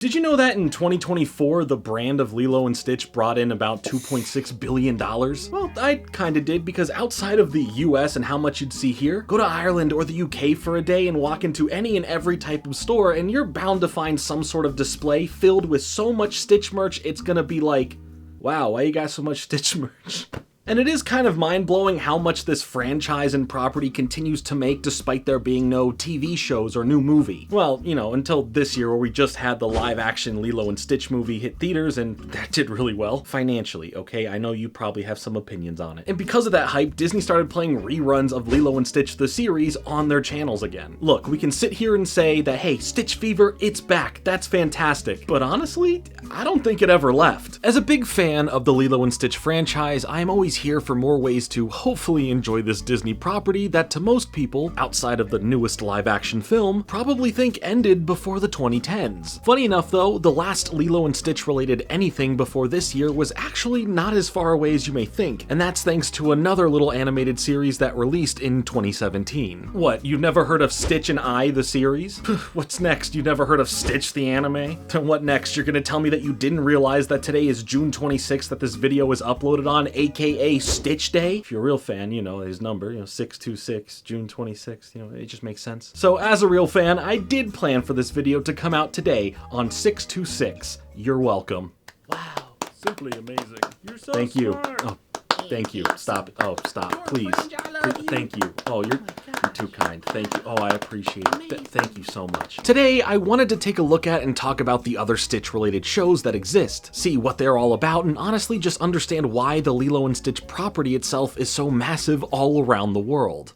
Did you know that in 2024, the brand of Lilo and Stitch brought in about $2.6 billion? Well, I kinda did, because outside of the US and how much you'd see here, go to Ireland or the UK for a day and walk into any and every type of store and you're bound to find some sort of display filled with so much Stitch merch it's gonna be like, wow, why you got so much Stitch merch? And it is kind of mind-blowing how much this franchise and property continues to make despite there being no TV shows or new movie. Well, you know, until this year where we just had the live-action Lilo and Stitch movie hit theaters, and that did really well. Financially, okay? I know you probably have some opinions on it. And because of that hype, Disney started playing reruns of Lilo and Stitch The Series on their channels again. Look, we can sit here and say that, hey, Stitch Fever, it's back, that's fantastic. But honestly, I don't think it ever left. As a big fan of the Lilo and Stitch franchise, I am always here for more ways to hopefully enjoy this Disney property that to most people, outside of the newest live-action film, probably think ended before the 2010s. Funny enough though, the last Lilo and Stitch related anything before this year was actually not as far away as you may think, and that's thanks to another little animated series that released in 2017. What, you've never heard of Stitch and I, the series? What's next? You never heard of Stitch the anime? Then what next? You're gonna tell me that you didn't realize that today is June 26th that this video was uploaded on, aka Stitch Day? If you're a real fan, you know his number, 626, June 26th, it just makes sense. So as a real fan, I did plan for this video to come out today on 626. You're welcome. Wow, simply amazing. You're so Thank smart. you. Oh, thank you. Stop. Oh, stop, please. Thank you. Oh, you're too kind. Thank you. Oh, I appreciate it. Thank you so much. Today, I wanted to take a look at and talk about the other Stitch-related shows that exist, see what they're all about, and honestly just understand why the Lilo and Stitch property itself is so massive all around the world.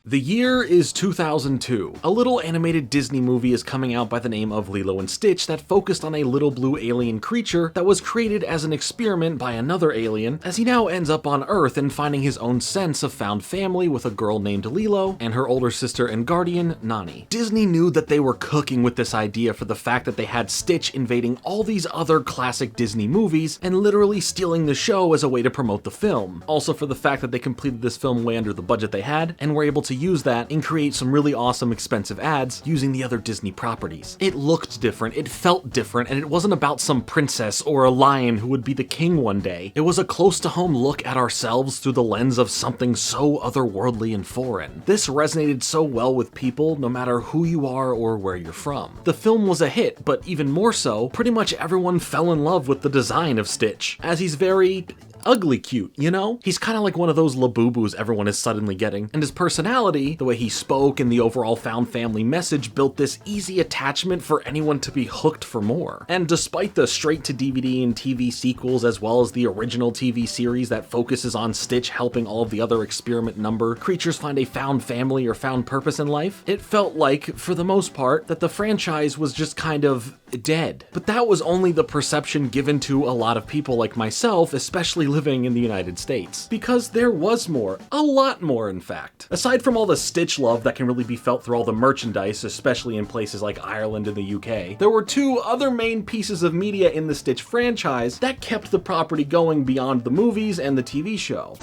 The year is 2002. A little animated Disney movie is coming out by the name of Lilo and Stitch that focused on a little blue alien creature that was created as an experiment by another alien, as he now ends up on Earth and finding his own sense of found family with a girl named Lilo and her older sister and guardian, Nani. Disney knew that they were cooking with this idea for the fact that they had Stitch invading all these other classic Disney movies and literally stealing the show as a way to promote the film. Also for the fact that they completed this film way under the budget they had and were able to use that and create some really awesome expensive ads using the other Disney properties. It looked different, it felt different, and it wasn't about some princess or a lion who would be the king one day. It was a close to home look at ourselves through the lens of something so otherworldly and foreign. This resonated so well with people no matter who you are or where you're from. The film was a hit, but even more so, pretty much everyone fell in love with the design of Stitch, as he's very ugly cute, you know? He's kind of like one of those Labubus everyone is suddenly getting, and his personality, the way he spoke, and the overall found family message built this easy attachment for anyone to be hooked for more. And despite the straight-to-DVD and TV sequels, as well as the original TV series that focuses on Stitch helping all of the other experiment number creatures find a found family or found purpose in life, it felt like, for the most part, that the franchise was just kind of dead. But that was only the perception given to a lot of people like myself, especially living in the United States. Because there was more. A lot more, in fact. Aside from all the Stitch love that can really be felt through all the merchandise, especially in places like Ireland and the UK, there were two other main pieces of media in the Stitch franchise that kept the property going beyond the movies and the TV show.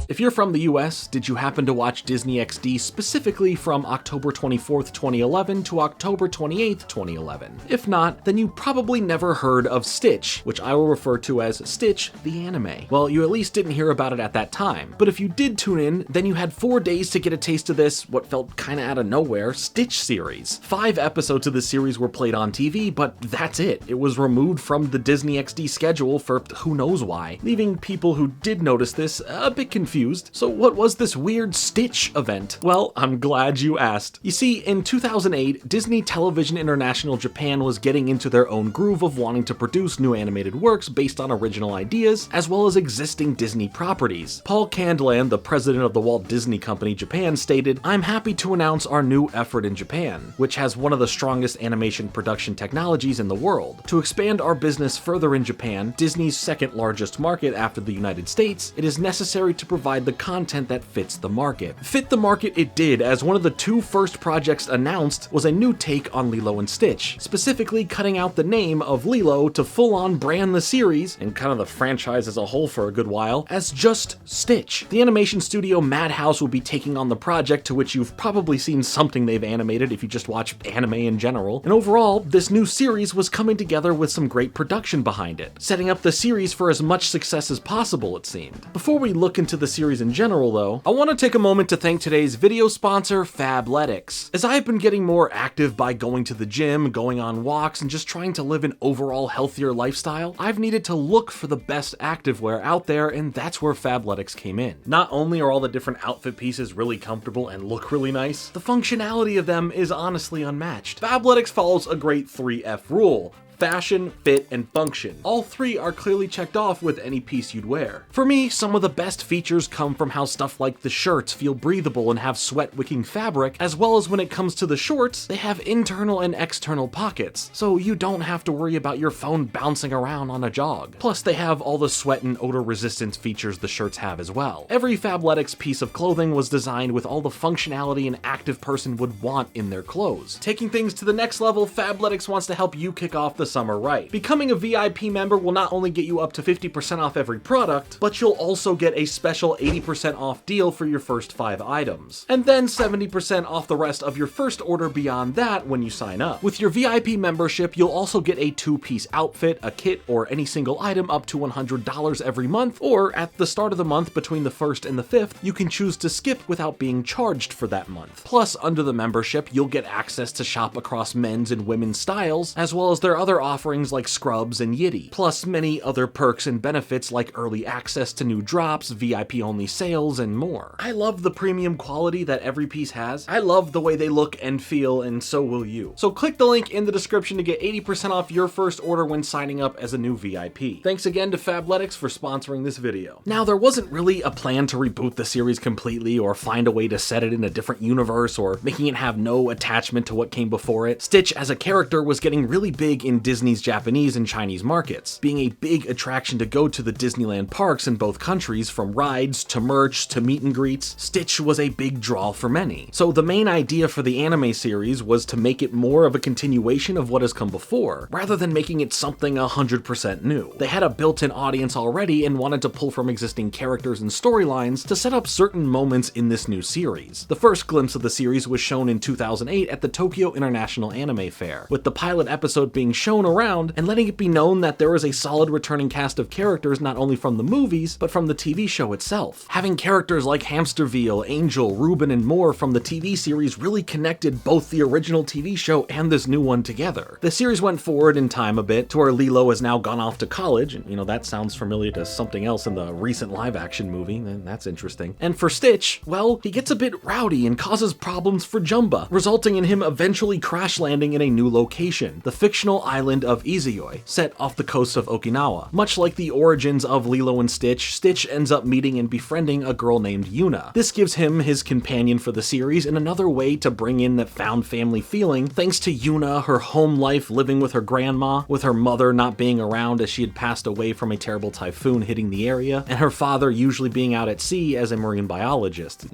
If you're from the US, did you happen to watch Disney XD specifically from October 24th, 2011 to October 28th, 2011? If not, then you probably never heard of Stitch, which I will refer to as Stitch the anime. Well, you at least didn't hear about it at that time. But if you did tune in, then you had 4 days to get a taste of this, what felt kinda out of nowhere, Stitch series. 5 episodes of the series were played on TV, but that's it. It was removed from the Disney XD schedule for who knows why, leaving people who did notice this a bit confused. So what was this weird Stitch event? Well, I'm glad you asked. You see, in 2008, Disney Television International Japan was getting into their own groove of wanting to produce new animated works based on original ideas, as well as existing Disney properties. Paul Candland, the president of the Walt Disney Company Japan, stated, "I'm happy to announce our new effort in Japan, which has one of the strongest animation production technologies in the world. To expand our business further in Japan, Disney's second largest market after the United States, it is necessary necessary to provide the content that fits the market. Fit the market it did, as one of the two first projects announced was a new take on Lilo and Stitch, specifically cutting out the name of Lilo to full-on brand the series, and kind of the franchise as a whole for a good while, as just Stitch. The animation studio Madhouse will be taking on the project, to which you've probably seen something they've animated if you just watch anime in general, and overall, this new series was coming together with some great production behind it, setting up the series for as much success as possible, it seemed. Before we look into the series in general though, I want to take a moment to thank today's video sponsor, Fabletics. As I've been getting more active by going to the gym, going on walks, and just trying to live an overall healthier lifestyle, I've needed to look for the best activewear out there, and that's where Fabletics came in. Not only are all the different outfit pieces really comfortable and look really nice, the functionality of them is honestly unmatched. Fabletics follows a great 3F rule: fashion, fit, and function. All three are clearly checked off with any piece you'd wear. For me, some of the best features come from how stuff like the shirts feel breathable and have sweat-wicking fabric, as well as when it comes to the shorts, they have internal and external pockets, so you don't have to worry about your phone bouncing around on a jog. Plus, they have all the sweat and odor resistance features the shirts have as well. Every Fabletics piece of clothing was designed with all the functionality an active person would want in their clothes. Taking things to the next level, Fabletics wants to help you kick off the summer right. Becoming a VIP member will not only get you up to 50% off every product, but you'll also get a special 80% off deal for your first 5 items, and then 70% off the rest of your first order beyond that when you sign up. With your VIP membership, you'll also get a 2-piece outfit, a kit, or any single item up to $100 every month, or at the start of the month between the 1st and the 5th, you can choose to skip without being charged for that month. Plus, under the membership, you'll get access to shop across men's and women's styles, as well as their other offerings like scrubs and Yitty, plus many other perks and benefits like early access to new drops, VIP only sales, and more. I love the premium quality that every piece has. I love the way they look and feel, and so will you. So click the link in the description to get 80% off your first order when signing up as a new VIP. Thanks again to Fabletics for sponsoring this video. Now, there wasn't really a plan to reboot the series completely or find a way to set it in a different universe or making it have no attachment to what came before it. Stitch as a character was getting really big in Disney's Japanese and Chinese markets, being a big attraction to go to the Disneyland parks in both countries. From rides to merch to meet and greets, Stitch was a big draw for many. So the main idea for the anime series was to make it more of a continuation of what has come before, rather than making it something 100% new. They had a built-in audience already and wanted to pull from existing characters and storylines to set up certain moments in this new series. The first glimpse of the series was shown in 2008 at the Tokyo International Anime Fair, with the pilot episode being shown around and letting it be known that there was a solid returning cast of characters not only from the movies, but from the TV show itself. Having characters like Hamsterville, Angel, Ruben, and more from the TV series really connected both the original TV show and this new one together. The series went forward in time a bit to where Lilo has now gone off to college, and that sounds familiar to something else in the recent live-action movie, and that's interesting. And for Stitch, well, he gets a bit rowdy and causes problems for Jumba, resulting in him eventually crash landing in a new location, the fictional island of Izuyoi, set off the coast of Okinawa. Much like the origins of Lilo and Stitch, Stitch ends up meeting and befriending a girl named Yuna. This gives him his companion for the series and another way to bring in that found family feeling, thanks to Yuna, her home life living with her grandma, with her mother not being around as she had passed away from a terrible typhoon hitting the area, and her father usually being out at sea as a marine biologist.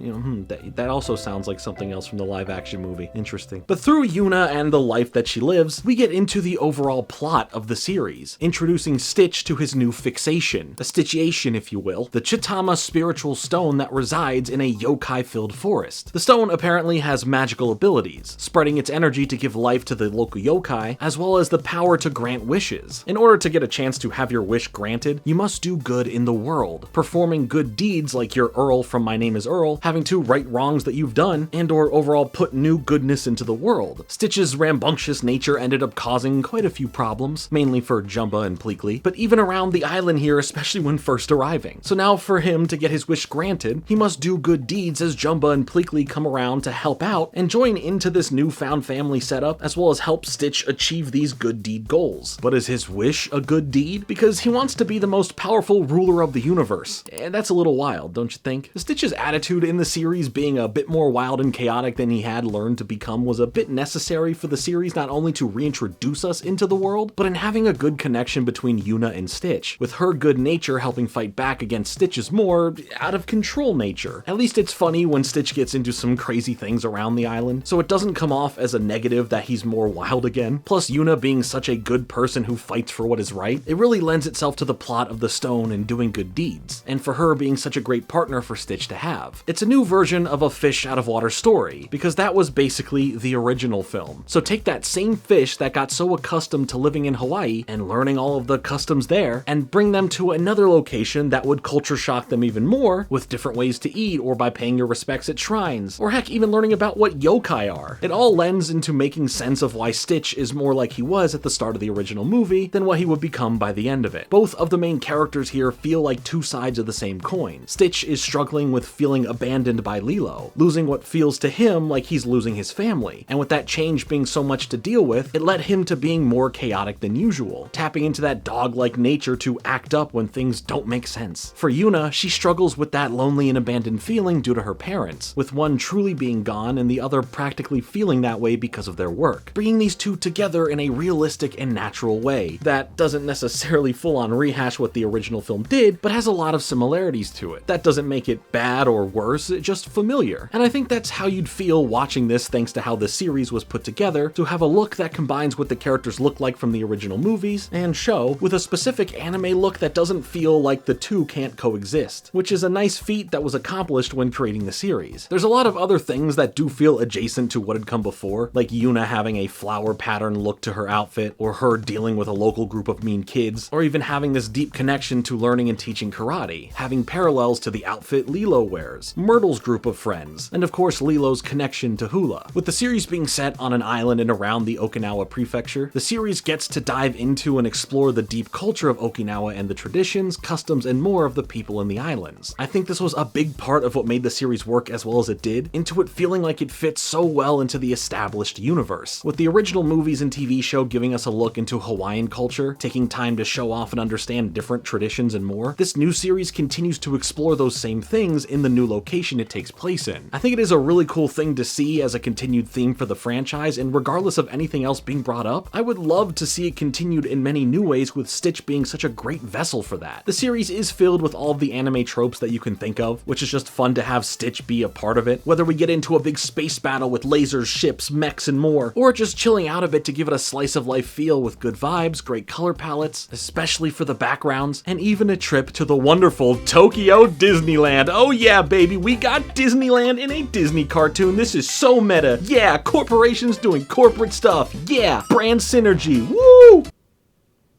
That also sounds like something else from the live action movie. Interesting. But through Yuna and the life that she lives, we get into the overall plot of the series, introducing Stitch to his new fixation, a Stitchiation if you will, the Chitama spiritual stone that resides in a yokai-filled forest. The stone apparently has magical abilities, spreading its energy to give life to the local yokai, as well as the power to grant wishes. In order to get a chance to have your wish granted, you must do good in the world, performing good deeds like your Earl from My Name is Earl, having to right wrongs that you've done, and or overall put new goodness into the world. Stitch's rambunctious nature ended up causing quite a few problems, mainly for Jumba and Pleakley, but even around the island here, especially when first arriving. So now for him to get his wish granted, he must do good deeds as Jumba and Pleakley come around to help out and join into this newfound family setup, as well as help Stitch achieve these good deed goals. But is his wish a good deed? Because he wants to be the most powerful ruler of the universe. And that's a little wild, don't you think? Stitch's attitude in the series being a bit more wild and chaotic than he had learned to become was a bit necessary for the series, not only to reintroduce us into into the world, but in having a good connection between Yuna and Stitch, with her good nature helping fight back against Stitch's more out of control nature. At least it's funny when Stitch gets into some crazy things around the island, so it doesn't come off as a negative that he's more wild again. Plus, Yuna being such a good person who fights for what is right, it really lends itself to the plot of the stone and doing good deeds, and for her being such a great partner for Stitch to have. It's a new version of a fish out of water story, because that was basically the original film. So take that same fish that got so accustomed to living in Hawaii and learning all of the customs there, and bring them to another location that would culture shock them even more, with different ways to eat, or by paying your respects at shrines, or heck, even learning about what yokai are. It all lends into making sense of why Stitch is more like he was at the start of the original movie than what he would become by the end of it. Both of the main characters here feel like two sides of the same coin. Stitch is struggling with feeling abandoned by Lilo, losing what feels to him like he's losing his family, and with that change being so much to deal with, it led him to being more chaotic than usual, tapping into that dog-like nature to act up when things don't make sense. For Yuna, she struggles with that lonely and abandoned feeling due to her parents, with one truly being gone and the other practically feeling that way because of their work. Bringing these two together in a realistic and natural way that doesn't necessarily full-on rehash what the original film did, but has a lot of similarities to it. That doesn't make it bad or worse, it's just familiar. And I think that's how you'd feel watching this thanks to how the series was put together, to have a look that combines what the characters look like from the original movies and show, with a specific anime look that doesn't feel like the two can't coexist, which is a nice feat that was accomplished when creating the series. There's a lot of other things that do feel adjacent to what had come before, like Yuna having a flower pattern look to her outfit, or her dealing with a local group of mean kids, or even having this deep connection to learning and teaching karate, having parallels to the outfit Lilo wears, Myrtle's group of friends, and of course Lilo's connection to hula. With the series being set on an island and around the Okinawa prefecture, the series gets to dive into and explore the deep culture of Okinawa and the traditions, customs, and more of the people in the islands. I think this was a big part of what made the series work as well as it did, into it feeling like it fits so well into the established universe. With the original movies and TV show giving us a look into Hawaiian culture, taking time to show off and understand different traditions and more, this new series continues to explore those same things in the new location it takes place in. I think it is a really cool thing to see as a continued theme for the franchise, and regardless of anything else being brought up, I would love to see it continued in many new ways, with Stitch being such a great vessel for that. The series is filled with all of the anime tropes that you can think of, which is just fun to have Stitch be a part of it, whether we get into a big space battle with lasers, ships, mechs, and more, or just chilling out of it to give it a slice of life feel with good vibes, great color palettes, especially for the backgrounds, and even a trip to the wonderful Tokyo Disneyland. Oh yeah, baby, we got Disneyland in a Disney cartoon. This is so meta. Yeah, corporations doing corporate stuff. Yeah, brand synergy. Woo!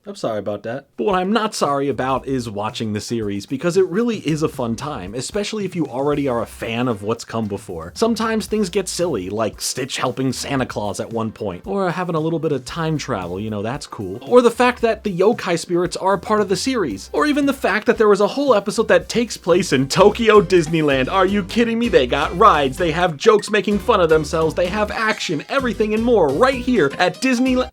I'm sorry about that. But what I'm not sorry about is watching the series, because it really is a fun time, especially if you already are a fan of what's come before. Sometimes things get silly, like Stitch helping Santa Claus at one point, or having a little bit of time travel, you know, that's cool. Or the fact that the yokai spirits are a part of the series, or even the fact that there was a whole episode that takes place in Tokyo Disneyland. Are you kidding me? They got rides, they have jokes making fun of themselves, they have action, everything and more right here at Disneyland.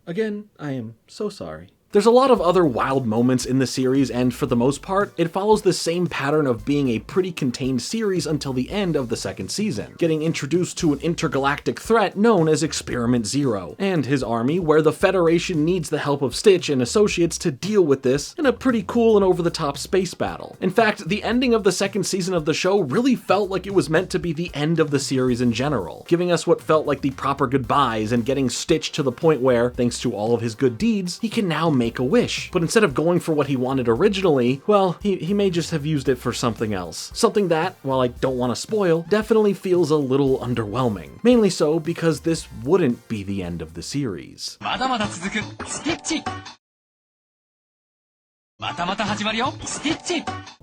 Again, I am so sorry. There's a lot of other wild moments in the series, and for the most part, it follows the same pattern of being a pretty contained series until the end of the second season, getting introduced to an intergalactic threat known as Experiment Zero, and his army, where the Federation needs the help of Stitch and associates to deal with this in a pretty cool and over-the-top space battle. In fact, the ending of the second season of the show really felt like it was meant to be the end of the series in general, giving us what felt like the proper goodbyes and getting Stitch to the point where, thanks to all of his good deeds, he can now make a wish. But instead of going for what he wanted originally, well, he may just have used it for something else. Something that, while I don't want to spoil, definitely feels a little underwhelming. Mainly so because this wouldn't be the end of the series.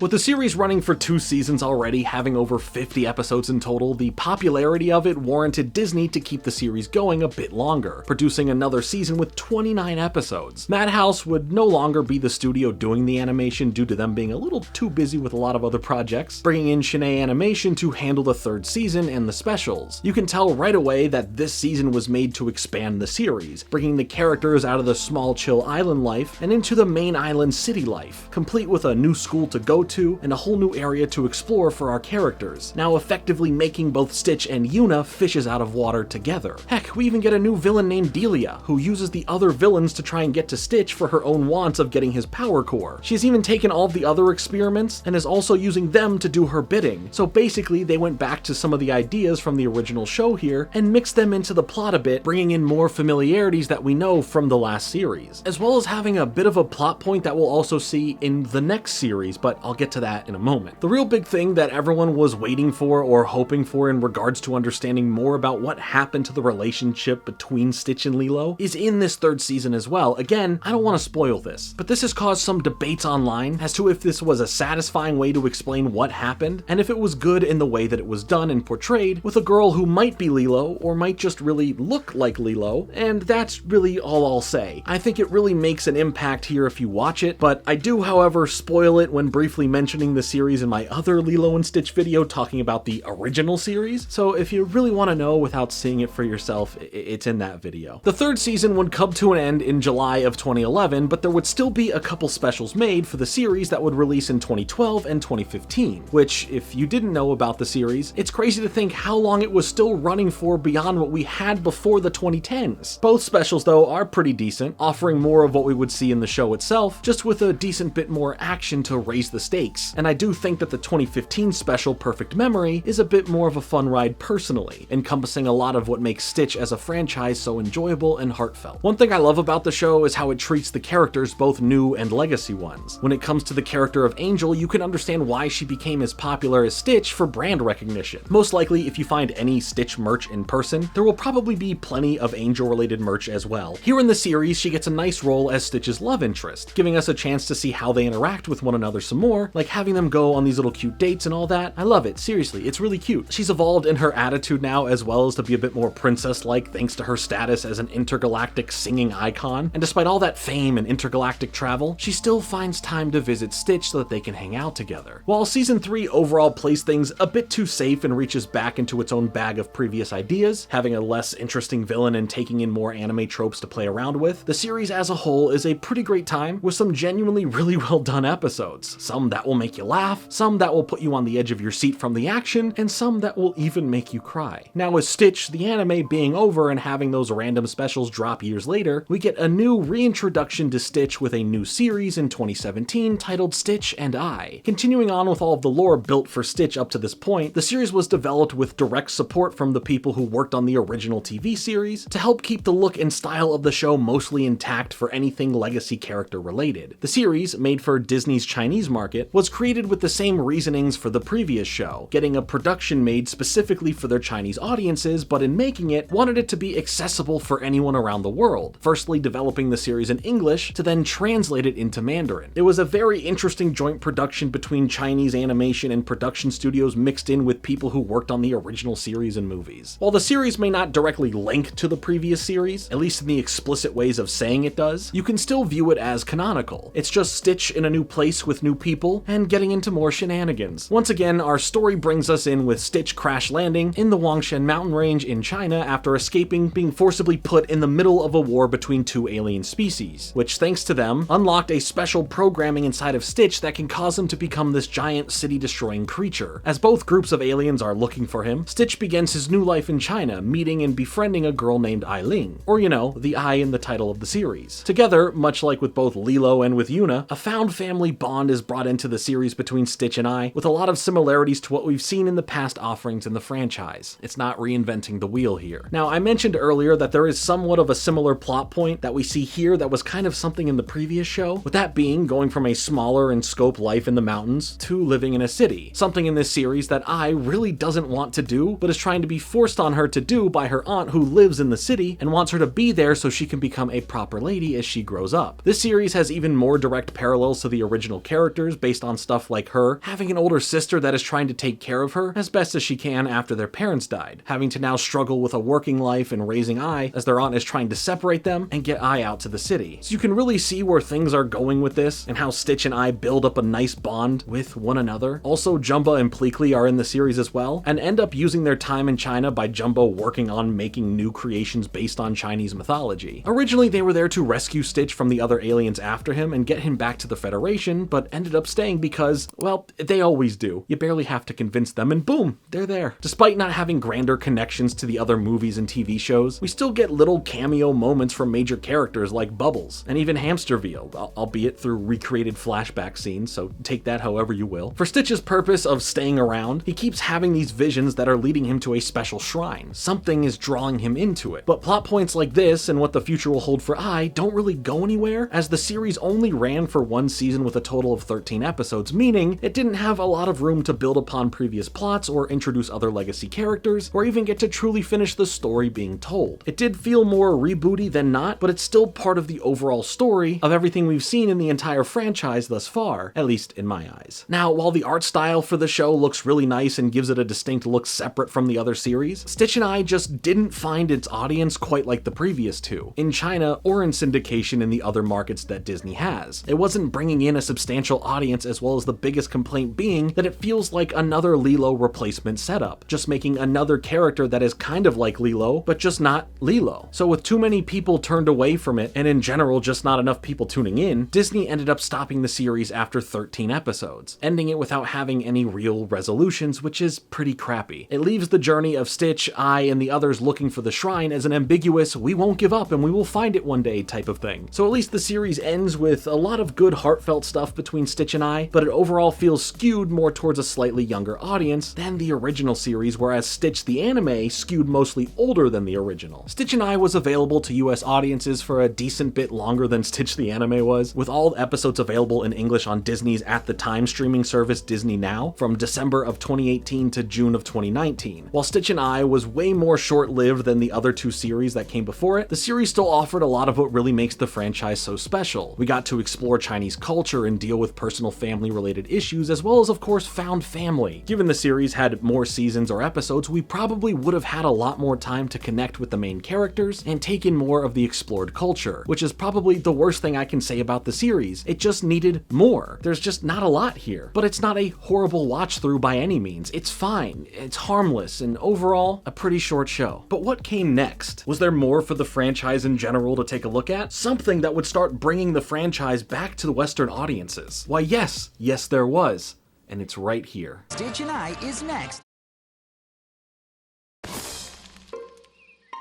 With the series running for 2 seasons already, having over 50 episodes in total, the popularity of it warranted Disney to keep the series going a bit longer, producing another season with 29 episodes. Madhouse would no longer be the studio doing the animation due to them being a little too busy with a lot of other projects, bringing in Shanae Animation to handle the 3rd season and the specials. You can tell right away that this season was made to expand the series, bringing the characters out of the small chill island life and into the main island city city life, complete with a new school to go to and a whole new area to explore for our characters, now effectively making both Stitch and Yuna fishes out of water together. Heck, we even get a new villain named Delia, who uses the other villains to try and get to Stitch for her own wants of getting his power core. She's even taken all of the other experiments and is also using them to do her bidding. So basically, they went back to some of the ideas from the original show here and mixed them into the plot a bit, bringing in more familiarities that we know from the last series, as well as having a bit of a plot point that we'll also see in the next series, but I'll get to that in a moment. The real big thing that everyone was waiting for or hoping for in regards to understanding more about what happened to the relationship between Stitch and Lilo is in this third season as well. Again, I don't want to spoil this, but this has caused some debates online as to if this was a satisfying way to explain what happened, and if it was good in the way that it was done and portrayed, with a girl who might be Lilo or might just really look like Lilo, and that's really all I'll say. I think it really makes an impact here if you watch it, but I do, however, spoil it when briefly mentioning the series in my other Lilo and Stitch video talking about the original series, so if you really want to know without seeing it for yourself, it's in that video. The third season would come to an end in July of 2011, but there would still be a couple specials made for the series that would release in 2012 and 2015, which, if you didn't know about the series, it's crazy to think how long it was still running for beyond what we had before the 2010s. Both specials, though, are pretty decent, offering more of what we would see in the show itself, just with a decent bit more action to raise the stakes, and I do think that the 2015 special Perfect Memory is a bit more of a fun ride personally, encompassing a lot of what makes Stitch as a franchise so enjoyable and heartfelt. One thing I love about the show is how it treats the characters, both new and legacy ones. When it comes to the character of Angel, you can understand why she became as popular as Stitch for brand recognition. Most likely, if you find any Stitch merch in person, there will probably be plenty of Angel-related merch as well. Here in the series, she gets a nice role as Stitch's love interest, giving us a chance to see how they interact with one another some more, like having them go on these little cute dates and all that. I love it, seriously, it's really cute. She's evolved in her attitude now, as well as to be a bit more princess-like thanks to her status as an intergalactic singing icon, and despite all that fame and intergalactic travel, she still finds time to visit Stitch so that they can hang out together. While Season 3 overall plays things a bit too safe and reaches back into its own bag of previous ideas, having a less interesting villain and taking in more anime tropes to play around with, the series as a whole is a pretty great time with some genuinely really well done episodes. Some that will make you laugh, some that will put you on the edge of your seat from the action, and some that will even make you cry. Now with Stitch, the anime being over and having those random specials drop years later, we get a new reintroduction to Stitch with a new series in 2017 titled Stitch and I. Continuing on with all of the lore built for Stitch up to this point, the series was developed with direct support from the people who worked on the original TV series to help keep the look and style of the show mostly intact for anything legacy character related. The series, made for Disney's Chinese market, was created with the same reasonings for the previous show, getting a production made specifically for their Chinese audiences, but in making it, wanted it to be accessible for anyone around the world, firstly developing the series in English to then translate it into Mandarin. It was a very interesting joint production between Chinese animation and production studios mixed in with people who worked on the original series and movies. While the series may not directly link to the previous series, at least in the explicit ways of saying it does, you can still view it as canonical. It's just Stitch in a new place with new people and getting into more shenanigans. Once again, our story brings us in with Stitch crash landing in the Wangshan mountain range in China after escaping being forcibly put in the middle of a war between two alien species, which thanks to them, unlocked a special programming inside of Stitch that can cause him to become this giant city-destroying creature. As both groups of aliens are looking for him, Stitch begins his new life in China, meeting and befriending a girl named Ailing, or you know, the I in the title of the series. Together, much like with both Lilo and with Yuna, a found family bond is brought into the series between Stitch and I, with a lot of similarities to what we've seen in the past offerings in the franchise. It's not reinventing the wheel here. Now, I mentioned earlier that there is somewhat of a similar plot point that we see here that was kind of something in the previous show, with that being going from a smaller in scope life in the mountains to living in a city. Something in this series that I really doesn't want to do, but is trying to be forced on her to do by her aunt who lives in the city and wants her to be there so she can become a proper lady as she grows up. This series has even more direct parallels to the original characters based on stuff like her having an older sister that is trying to take care of her as best as she can after their parents died, having to now struggle with a working life and raising I as their aunt is trying to separate them and get I out to the city. So you can really see where things are going with this and how Stitch and I build up a nice bond with one another. Also, Jumba and Pleakley are in the series as well and end up using their time in China by Jumbo working on making new creations based on Chinese mythology. Originally, they were there to rescue Stitch from the other aliens after him and get get him back to the Federation, but ended up staying because, well, they always do. You barely have to convince them and boom, they're there. Despite not having grander connections to the other movies and TV shows, we still get little cameo moments from major characters like Bubbles, and even Hamsterville, albeit through recreated flashback scenes, so take that however you will. For Stitch's purpose of staying around, he keeps having these visions that are leading him to a special shrine. Something is drawing him into it. But plot points like this and what the future will hold for I don't really go anywhere, as the series only ran for one season with a total of 13 episodes, meaning it didn't have a lot of room to build upon previous plots or introduce other legacy characters, or even get to truly finish the story being told. It did feel more rebooty than not, but it's still part of the overall story of everything we've seen in the entire franchise thus far, at least in my eyes. Now, while the art style for the show looks really nice and gives it a distinct look separate from the other series, Stitch and I just didn't find its audience quite like the previous two, in China or in syndication in the other markets that Disney has. It wasn't bringing in a substantial audience, as well as the biggest complaint being that it feels like another Lilo replacement setup, just making another character that is kind of like Lilo, but just not Lilo. So with too many people turned away from it, and in general just not enough people tuning in, Disney ended up stopping the series after 13 episodes, ending it without having any real resolutions, which is pretty crappy. It leaves the journey of Stitch, I, and the others looking for the shrine as an ambiguous, we won't give up and we will find it one day type of thing. So at least the series ends with a lot of good heartfelt stuff between Stitch and I, but it overall feels skewed more towards a slightly younger audience than the original series, whereas Stitch the anime skewed mostly older than the original. Stitch and I was available to US audiences for a decent bit longer than Stitch the anime was, with all episodes available in English on Disney's at the time streaming service Disney Now from December of 2018 to June of 2019. While Stitch and I was way more short-lived than the other two series that came before it, the series still offered a lot of what really makes the franchise so special. We got to explore Chinese culture and deal with personal family-related issues, as well as, of course, found family. Given the series had more seasons or episodes, we probably would have had a lot more time to connect with the main characters and take in more of the explored culture, which is probably the worst thing I can say about the series. It just needed more. There's just not a lot here. But it's not a horrible watch through by any means. It's fine, it's harmless, and overall, a pretty short show. But what came next? Was there more for the franchise in general to take a look at? Something that would start bringing the franchise back to the Western audiences? Why yes there was. And it's right here. Stitch and I is next.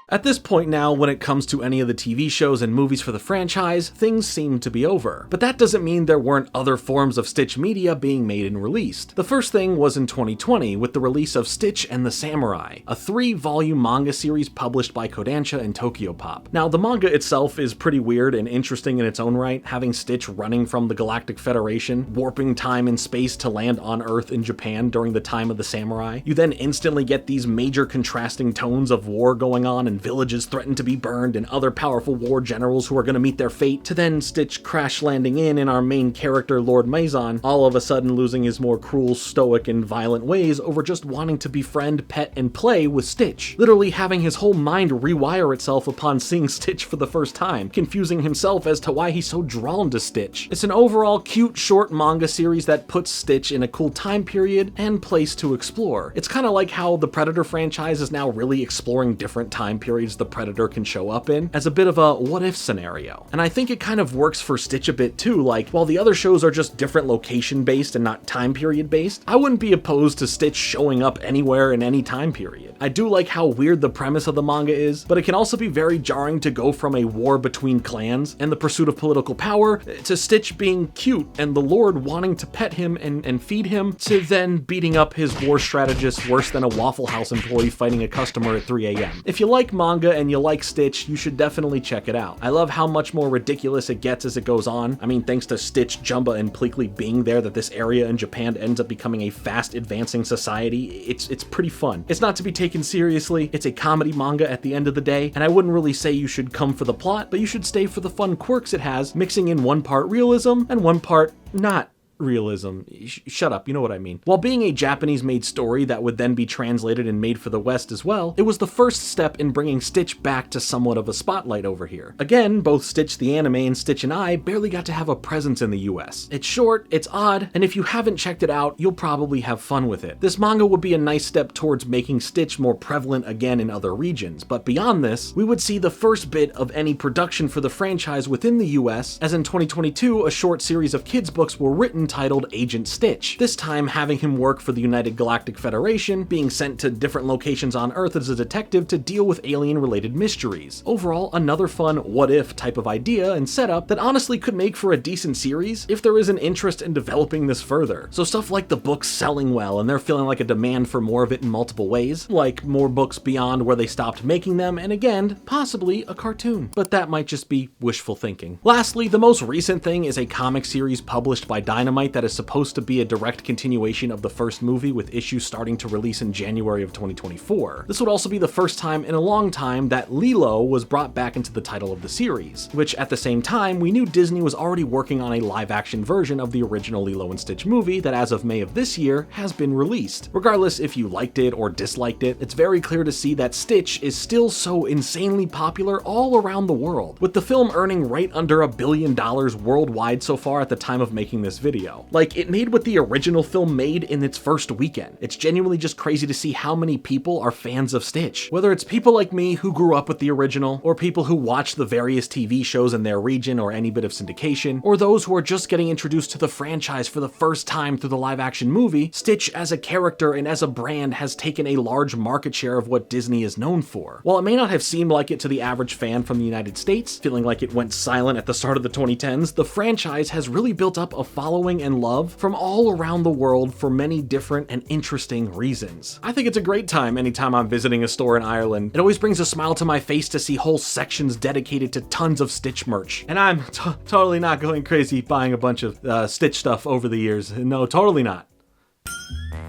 At this point now, when it comes to any of the TV shows and movies for the franchise, things seem to be over. But that doesn't mean there weren't other forms of Stitch media being made and released. The first thing was in 2020 with the release of Stitch and the Samurai, a 3-volume manga series published by Kodansha and Tokyopop. Now, the manga itself is pretty weird and interesting in its own right, having Stitch running from the Galactic Federation, warping time and space to land on Earth in Japan during the time of the samurai. You then instantly get these major contrasting tones of war going on and villages threatened to be burned and other powerful war generals who are going to meet their fate, to then Stitch crash landing in our main character Lord Maison all of a sudden losing his more cruel, stoic, and violent ways over just wanting to befriend, pet, and play with Stitch, literally having his whole mind rewire itself upon seeing Stitch for the first time, confusing himself as to why he's so drawn to Stitch. It's an overall cute short manga series that puts Stitch in a cool time period and place to explore. It's kind of like how the Predator franchise is now really exploring different time periods the Predator can show up in, as a bit of a what-if scenario. And I think it kind of works for Stitch a bit too, like, while the other shows are just different location-based and not time period-based, I wouldn't be opposed to Stitch showing up anywhere in any time period. I do like how weird the premise of the manga is, but it can also be very jarring to go from a war between clans and the pursuit of political power to Stitch being cute and the Lord wanting to pet him and feed him, to then beating up his war strategist worse than a Waffle House employee fighting a customer at 3 a.m. If you like manga and you like Stitch, you should definitely check it out. I love how much more ridiculous it gets as it goes on. I mean, thanks to Stitch, Jumba, and Pleakley being there, that this area in Japan ends up becoming a fast advancing society. It's pretty fun. It's not to be taken seriously. It's a comedy manga at the end of the day, and I wouldn't really say you should come for the plot, but you should stay for the fun quirks it has, mixing in one part realism and one part not realism. Shut up, you know what I mean. While being a Japanese-made story that would then be translated and made for the West as well, it was the first step in bringing Stitch back to somewhat of a spotlight over here. Again, both Stitch the Anime and Stitch and I barely got to have a presence in the US. It's short, it's odd, and if you haven't checked it out, you'll probably have fun with it. This manga would be a nice step towards making Stitch more prevalent again in other regions, but beyond this, we would see the first bit of any production for the franchise within the US, as in 2022, a short series of kids books were written titled Agent Stitch, this time having him work for the United Galactic Federation, being sent to different locations on Earth as a detective to deal with alien-related mysteries. Overall, another fun what-if type of idea and setup that honestly could make for a decent series if there is an interest in developing this further. So stuff like the books selling well and they're feeling like a demand for more of it in multiple ways, like more books beyond where they stopped making them, and again, possibly a cartoon. But that might just be wishful thinking. Lastly, the most recent thing is a comic series published by Dynamite that is supposed to be a direct continuation of the first movie, with issues starting to release in January of 2024. This would also be the first time in a long time that Lilo was brought back into the title of the series, which at the same time, we knew Disney was already working on a live-action version of the original Lilo and Stitch movie that as of May of this year has been released. Regardless if you liked it or disliked it, it's very clear to see that Stitch is still so insanely popular all around the world, with the film earning right under $1 billion worldwide so far at the time of making this video. Like, it made what the original film made in its first weekend. It's genuinely just crazy to see how many people are fans of Stitch. Whether it's people like me who grew up with the original, or people who watch the various TV shows in their region or any bit of syndication, or those who are just getting introduced to the franchise for the first time through the live-action movie, Stitch as a character and as a brand has taken a large market share of what Disney is known for. While it may not have seemed like it to the average fan from the United States, feeling like it went silent at the start of the 2010s, the franchise has really built up a following and love from all around the world for many different and interesting reasons. I think it's a great time anytime I'm visiting a store in Ireland. It always brings a smile to my face to see whole sections dedicated to tons of Stitch merch. And I'm totally not going crazy buying a bunch of Stitch stuff over the years. No, totally not.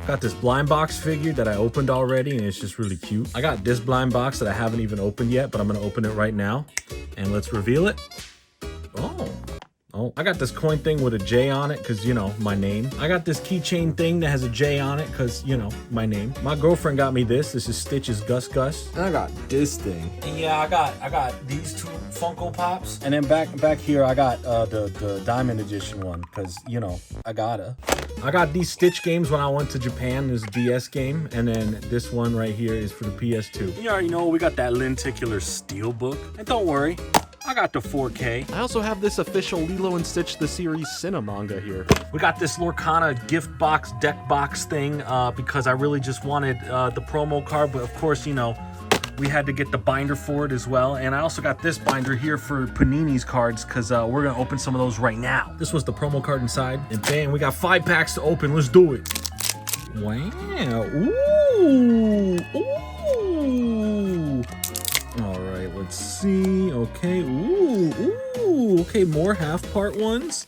Got this blind box figure that I opened already, and it's just really cute. I got this blind box that I haven't even opened yet, but I'm gonna open it right now. And let's reveal it. Oh, I got this coin thing with a J on it, cause you know, my name. I got this keychain thing that has a J on it, cause you know, my name. My girlfriend got me this. This is Stitch's Gus Gus. And I got this thing. And yeah, I got these two Funko Pops. And then back here, I got the Diamond Edition one, cause you know, I got these Stitch games when I went to Japan. This DS game, and then this one right here is for the PS2. You already know we got that lenticular steelbook, and don't worry, I got the 4K. I also have this official Lilo and Stitch The Series Manga here. We got this Lorcana gift box, deck box thing, because I really just wanted the promo card, but of course, you know, we had to get the binder for it as well. And I also got this binder here for Panini's cards, because we're gonna open some of those right now. This was the promo card inside, and bam, we got 5 packs to open. Let's do it. Wow. Ooh. All right, let's see. Okay. Ooh. Okay, more half part ones.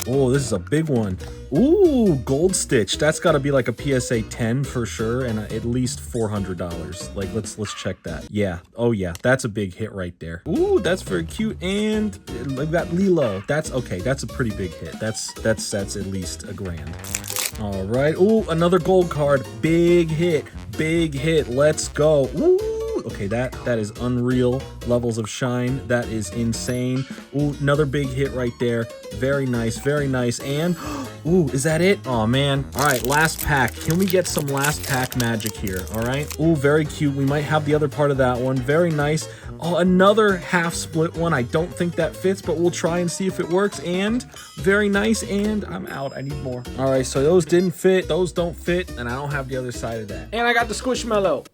Oh, this is a big one. Ooh, Gold Stitch. That's got to be like a PSA 10 for sure, and at least $400. Like, let's check that. Yeah. Oh yeah, that's a big hit right there. Ooh, that's very cute. And we've got Lilo. That's okay. That's a pretty big hit. That's at least $1,000. All right. Ooh, another gold card. Big hit. Big hit. Let's go. Ooh. Okay, that is unreal levels of shine. That is insane. Ooh, another big hit right there. Very nice, very nice. And, ooh, is that it? Oh, man. All right, last pack. Can we get some last pack magic here? All right. Ooh, very cute. We might have the other part of that one. Very nice. Oh, another half split one. I don't think that fits, but we'll try and see if it works. And very nice. And I'm out. I need more. All right, so those didn't fit. Those don't fit. And I don't have the other side of that. And I got the Squishmallow.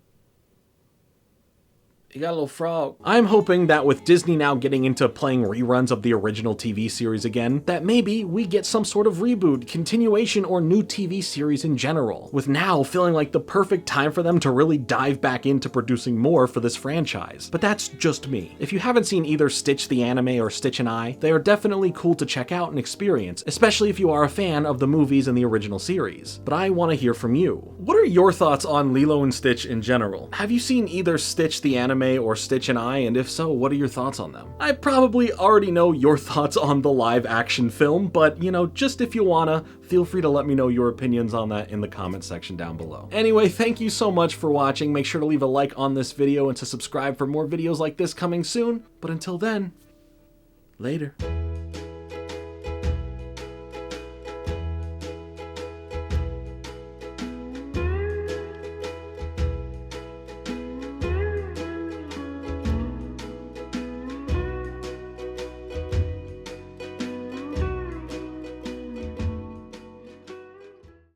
You got a little frog. I'm hoping that with Disney now getting into playing reruns of the original TV series again, that maybe we get some sort of reboot, continuation, or new TV series in general, with now feeling like the perfect time for them to really dive back into producing more for this franchise. But that's just me. If you haven't seen either Stitch the Anime or Stitch and I, they are definitely cool to check out and experience, especially if you are a fan of the movies and the original series. But I want to hear from you. What are your thoughts on Lilo and Stitch in general? Have you seen either Stitch the Anime anime or Stitch and I, and if so, what are your thoughts on them? I probably already know your thoughts on the live action film, but you know, just if you wanna, feel free to let me know your opinions on that in the comment section down below. Anyway, thank you so much for watching. Make sure to leave a like on this video and to subscribe for more videos like this coming soon. But until then, later.